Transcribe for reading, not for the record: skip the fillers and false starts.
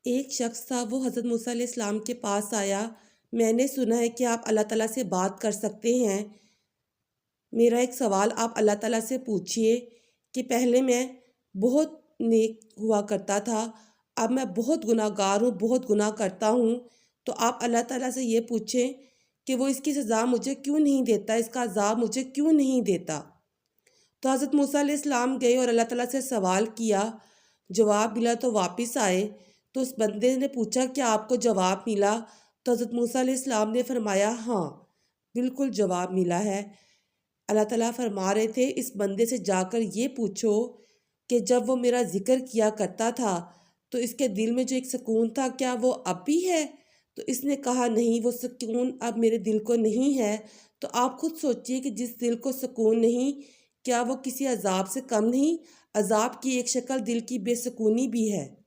एक शख्स था, वो हज़रत मूसा अलैहिस्सलाम के पास आया। मैंने सुना है कि आप अल्लाह ताला से बात कर सकते हैं। मेरा एक सवाल आप अल्लाह ताला से पूछिए कि पहले मैं बहुत नेक हुआ करता था, अब मैं बहुत गुनाहगार हूँ, बहुत गुनाह करता हूँ। तो आप अल्लाह ताला से ये पूछें कि वो इसकी सज़ा मुझे क्यों नहीं देता, इसका अज़ाब मुझे क्यों नहीं देता। तो हज़रत मूसा अलैहिस्सलाम गए और अल्लाह ताला से सवाल किया, जवाब मिला तो वापस आए। तो उस बंदे ने पूछा, क्या आपको जवाब मिला? तो हज़रत मूसा अलैहिस्सलाम ने फरमाया, हाँ, बिल्कुल जवाब मिला है। अल्लाह ताला फरमा रहे थे, इस बंदे से जाकर ये पूछो कि जब वो मेरा ज़िक्र किया करता था, तो इसके दिल में जो एक सुकून था, क्या वो अब भी है? तो इसने कहा, नहीं, वो सुकून अब मेरे दिल को नहीं है। तो आप खुद सोचिए कि जिस दिल को सुकून नहीं, क्या वो किसी अज़ाब से कम नहीं? अज़ाब की एक शक्ल दिल की बेसुकूनी भी है।